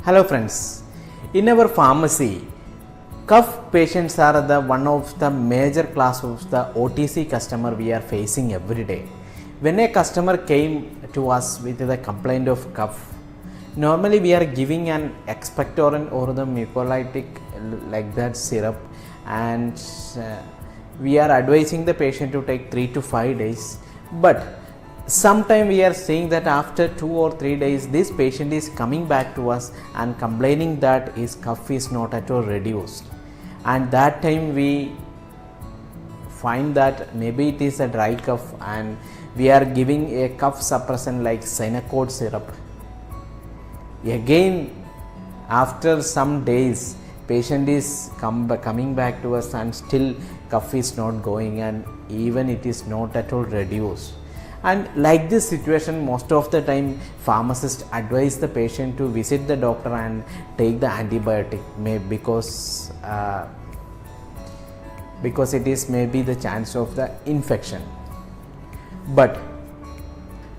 Hello friends, in our pharmacy, cough patients are one of the major class of the OTC customer we are facing every day. When a customer came to us with the complaint of cough, normally we are giving an expectorant or the mucolytic like that syrup, and we are advising the patient to take 3 to 5 days. But sometime we are seeing that after 2 or 3 days this patient is coming back to us and complaining that his cough is not at all reduced, and that time we find that maybe it is a dry cough and we are giving a cough suppressant like Synacort syrup. Again after some days patient is coming back to us and still cough is not going and even it is not at all reduced. And like this situation, most of the time pharmacists advise the patient to visit the doctor and take the antibiotic because it is maybe the chance of the infection. But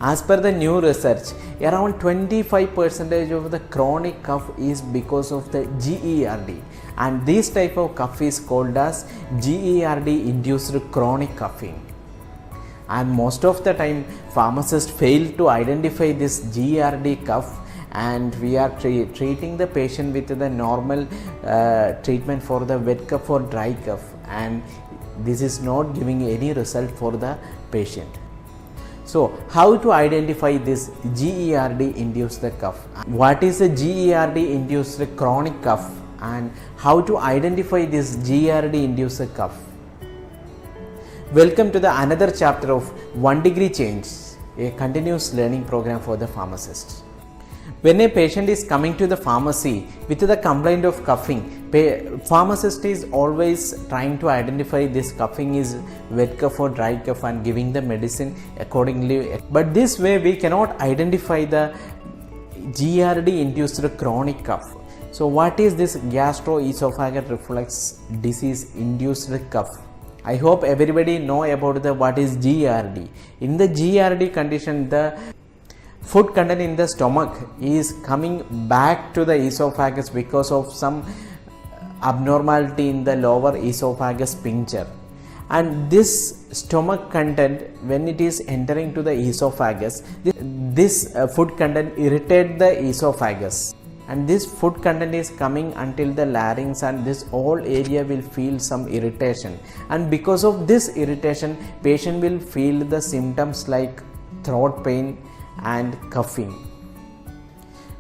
as per the new research, around 25% of the chronic cough is because of the GERD, and this type of cough is called as GERD induced chronic coughing. And most of the time pharmacists fail to identify this GERD cough, and we are treating the patient with the normal treatment for the wet cough or dry cough, and this is not giving any result for the patient. So how to identify this GERD induced cough? What is a GERD induced chronic cough and how to identify this GERD induced cough? Welcome to the another chapter of 1 Degree Change, a continuous learning program for the pharmacist. When a patient is coming to the pharmacy with the complaint of coughing, pharmacist is always trying to identify this coughing is wet cough or dry cough and giving the medicine accordingly. But this way we cannot identify the GERD induced chronic cough. So what is this gastroesophageal reflux disease induced cough? I hope everybody know about what is GERD. In the GERD condition, the food content in the stomach is coming back to the esophagus because of some abnormality in the lower esophagus sphincter, and this stomach content, when it is entering to the esophagus, this food content irritate the esophagus, and this food content is coming until the larynx, and this whole area will feel some irritation, and because of this irritation patient will feel the symptoms like throat pain and coughing.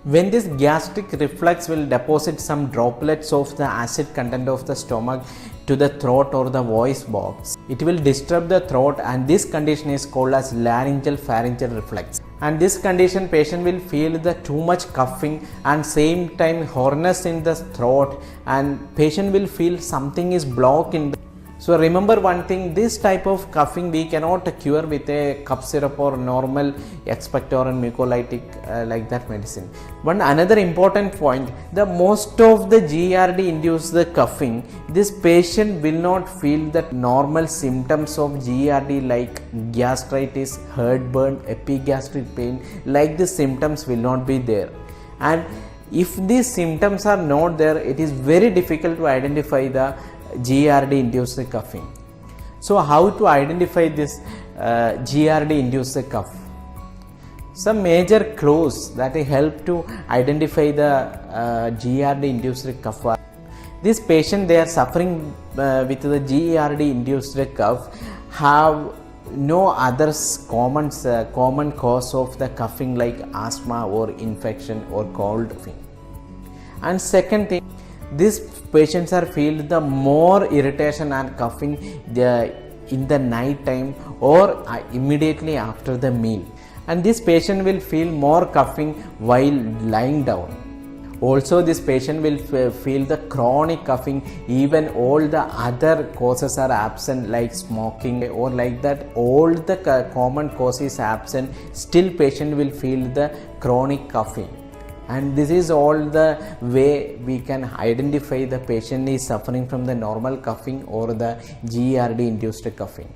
When this gastric reflux will deposit some droplets of the acid content of the stomach to the throat or the voice box, it will disturb the throat, and this condition is called as laryngeal pharyngeal reflux. And this condition patient will feel the too much coughing and same time hoarseness in the throat, and patient will feel something is blocked in the. So remember one thing, this type of coughing we cannot cure with a cough syrup or normal expectorant mucolytic like that medicine. One another important point, the most of the GERD induced the coughing, this patient will not feel the normal symptoms of GERD like gastritis, heartburn, epigastric pain, like the symptoms will not be there. And if these symptoms are not there, it is very difficult to identify the GERD induced coughing. So how to identify this GERD induced cough? Some major clues that help to identify the GERD induced cough are, this patient, they are suffering with the GERD induced cough, have no other common cause of the coughing like asthma or infection or cold coughing. And second thing, these patients are feel the more irritation and coughing in the night time or immediately after the meal, and this patient will feel more coughing while lying down. Also this patient will feel the chronic coughing even all the other causes are absent like smoking or like that, all the common cause is absent, still patient will feel the chronic coughing. And this is all the way we can identify the patient is suffering from the normal coughing or the GERD induced coughing.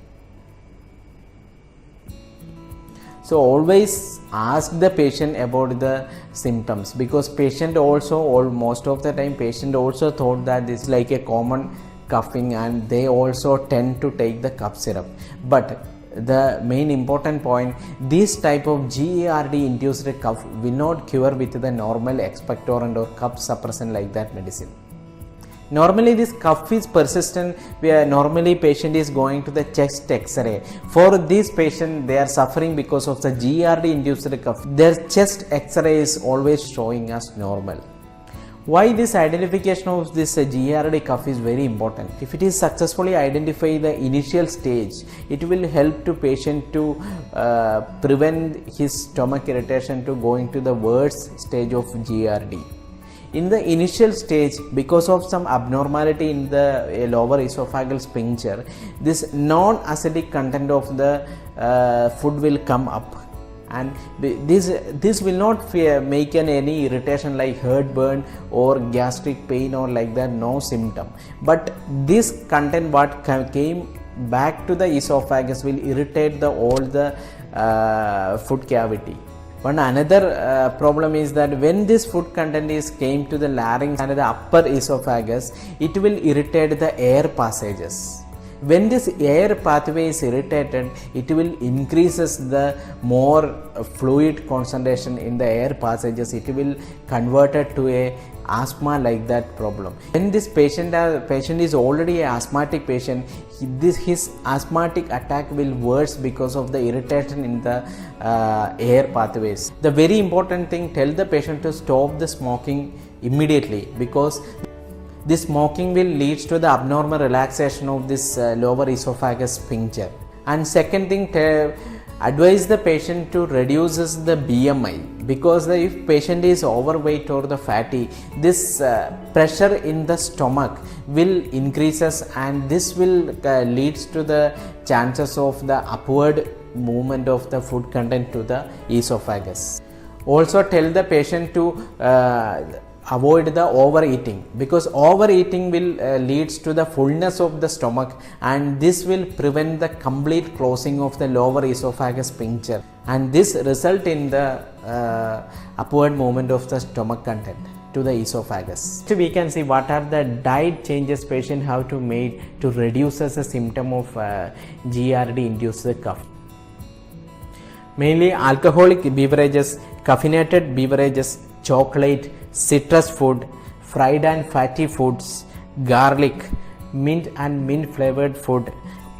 So always ask the patient about the symptoms, because patient also, or most of the time patient also thought that this is like a common coughing, and they also tend to take the cough syrup. But the main important point, this type of GERD induced cough will not cure with the normal expectorant or cough suppressant like that medicine. Normally this cough is persistent, where normally patient is going to the chest x-ray. For this patient, they are suffering because of the GERD induced cough. Their chest x-ray is always showing as normal. Why this identification of this GERD cough is very important? If it is successfully identified the initial stage, it will help to patient to prevent his stomach irritation to going to the worst stage of GERD. In the initial stage, because of some abnormality in the lower esophageal sphincter, this non-acidic content of the food will come up, and this will not make any irritation like heartburn or gastric pain or like that, no symptom. But this content what came back to the esophagus will irritate all the food cavity. One another problem is that when this food content came to the larynx and the upper esophagus, it will irritate the air passages. When this air pathway is irritated, it will increases the more fluid concentration in the air passages. It will convert it to a asthma like that problem. When this patient is already an asthmatic patient, his asthmatic attack will worse because of the irritation in the air pathways. The very important thing, tell the patient to stop the smoking immediately, because this smoking will lead to the abnormal relaxation of this lower esophagus sphincter. And second thing, advise the patient to reduces the BMI, because if patient is overweight or the fatty, this pressure in the stomach will increases, and this will leads to the chances of the upward movement of the food content to the esophagus. Also tell the patient to avoid the overeating, because overeating will leads to the fullness of the stomach, and this will prevent the complete closing of the lower esophagus sphincter, and this result in the upward movement of the stomach content to the esophagus. So we can see what are the diet changes patient have to make to reduce as a symptom of GERD induced cough. Mainly alcoholic beverages, caffeinated beverages, chocolate, citrus food, fried and fatty foods, garlic, mint and mint flavored food,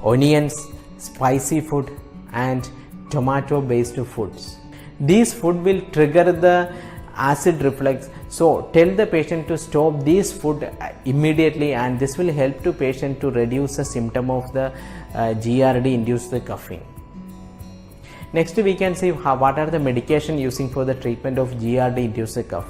onions, spicy food, and tomato based foods. These food will trigger the acid reflux, so tell the patient to stop this food immediately, and this will help to patient to reduce the symptom of the GERD induced coughing. Next we can see what are the medication using for the treatment of GERD induced cough.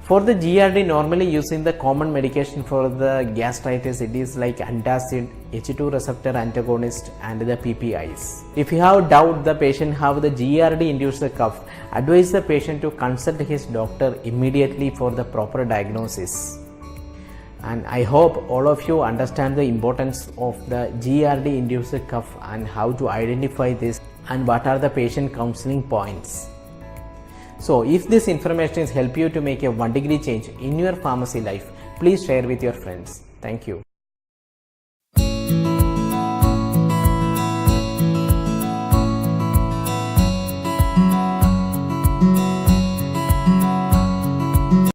For the GERD, normally using the common medication for the gastritis, it is like antacid, H2 receptor antagonist, and the PPIs. If you have doubt the patient have the GERD induced cough, advise the patient to consult his doctor immediately for the proper diagnosis. And I hope all of you understand the importance of the GERD induced cough and how to identify this and what are the patient counseling points. So if this information has helped you to make a 1-degree change in your pharmacy life, please share with your friends. Thank you.